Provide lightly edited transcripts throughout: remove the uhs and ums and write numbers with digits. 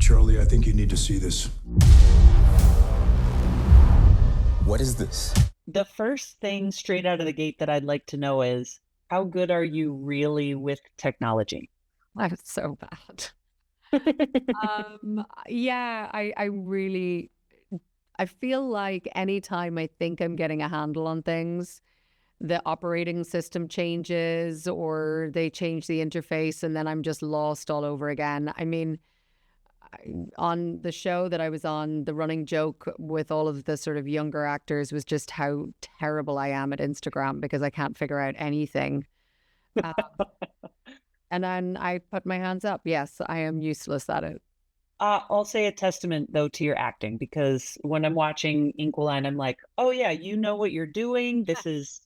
Charlie, I think you need to see this. What is this? The first thing straight out of the gate that I'd like to know is, how good are you really with technology? I was so bad. Yeah, I really, I feel like anytime I think I'm getting a handle on things, the operating system changes or they change the interface and then I'm just lost all over again. I mean, on the show that I was on, the running joke with all of the sort of younger actors was just how terrible I am at Instagram because I can't figure out anything. Um, and then I put my hands up. Yes, I am useless at it. I'll say a testament though to your acting, because when I'm watching Inkline, I'm like, oh yeah, you know what you're doing.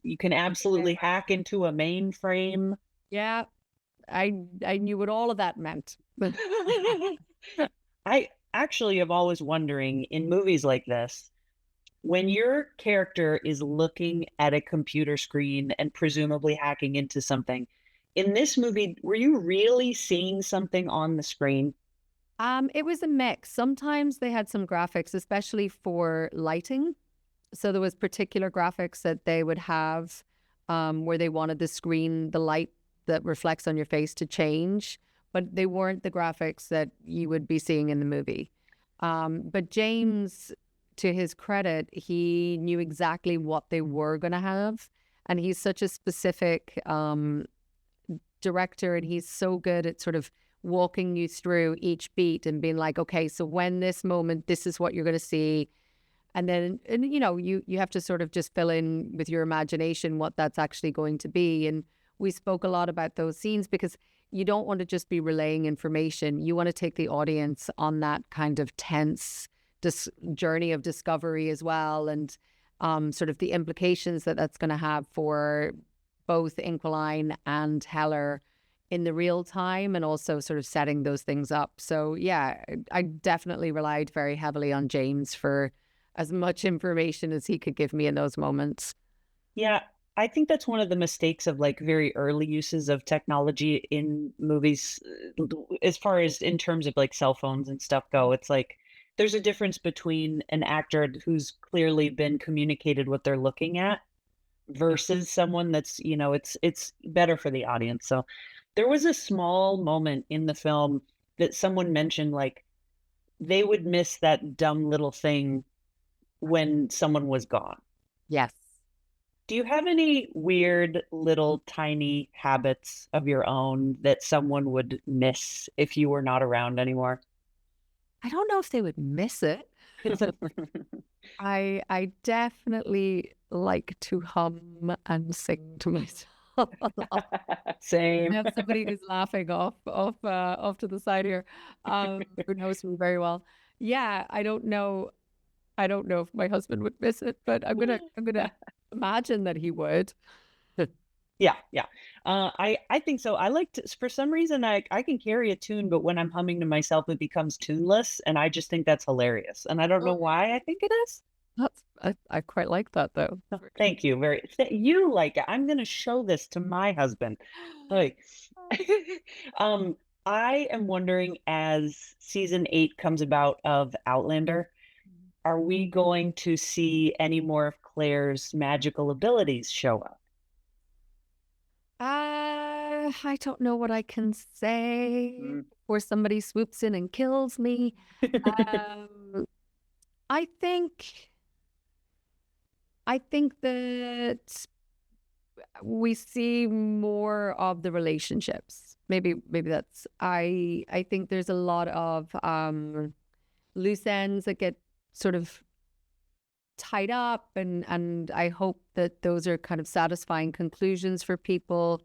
You can absolutely hack into a mainframe. Yeah, I knew what all of that meant. I actually have always wondering in movies like this, when your character is looking at a computer screen and presumably hacking into something, in this movie, were you really seeing something on the screen? It was a mix. Sometimes they had some graphics, especially for lighting. So there was particular graphics that they would have where they wanted the screen, the light that reflects on your face to change, but they weren't the graphics that you would be seeing in the movie. But James, to his credit, he knew exactly what they were going to have. And he's such a specific director, and he's so good at sort of walking you through each beat and being like, okay, so when this moment, this is what you're going to see. And then, and you know, you have to sort of just fill in with your imagination what that's actually going to be. And we spoke a lot about those scenes because you don't want to just be relaying information. You want to take the audience on that kind of tense journey of discovery as well. And sort of the implications that that's going to have for both Inkline and Heller in the real time, and also sort of setting those things up. So yeah, I definitely relied very heavily on James for as much information as he could give me in those moments. Yeah, I think that's one of the mistakes of like very early uses of technology in movies, as far as in terms of like cell phones and stuff go. It's like there's a difference between an actor who's clearly been communicated what they're looking at versus someone that's, it's better for the audience. So there was a small moment in the film that someone mentioned, like they would miss that dumb little thing when someone was gone. Yes. Do you have any weird little tiny habits of your own that someone would miss if you were not around anymore? I don't know if they would miss it. I definitely like to hum and sing to myself. Same. I have somebody who's laughing off to the side here, who knows me very well. Yeah, I don't know if my husband would miss it, but I'm gonna imagine that he would. Yeah, yeah. I think so. I like to, for some reason, I can carry a tune, but when I'm humming to myself, it becomes tuneless, and I just think that's hilarious. And I don't know why I think it is. I quite like that though. Oh, thank you. You like it. I'm gonna show this to my husband. Like, I am wondering, as season 8 comes about of Outlander, are we going to see any more of Claire's magical abilities show up? I don't know what I can say before somebody swoops in and kills me. I think that we see more of the relationships. Maybe that's, I think there's a lot of loose ends that get sort of tied up, and I hope that those are kind of satisfying conclusions for people.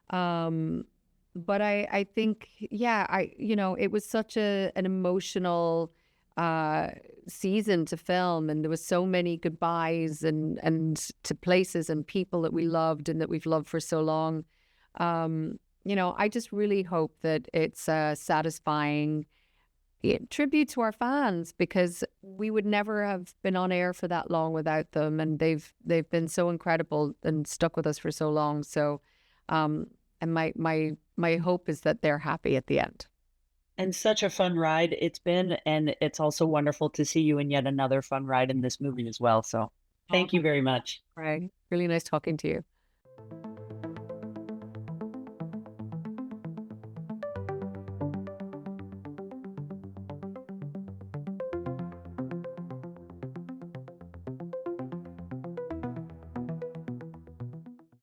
But I think, yeah, it was such an emotional season to film, and there was so many goodbyes and to places and people that we loved and that we've loved for so long. I just really hope that it's a satisfying tribute to our fans, because we would never have been on air for that long without them, and they've been so incredible and stuck with us for so long. So and my hope is that they're happy at the end. And such a fun ride it's been, and it's also wonderful to see you in yet another fun ride in this movie as well. So thank you very much. Right. Really nice talking to you.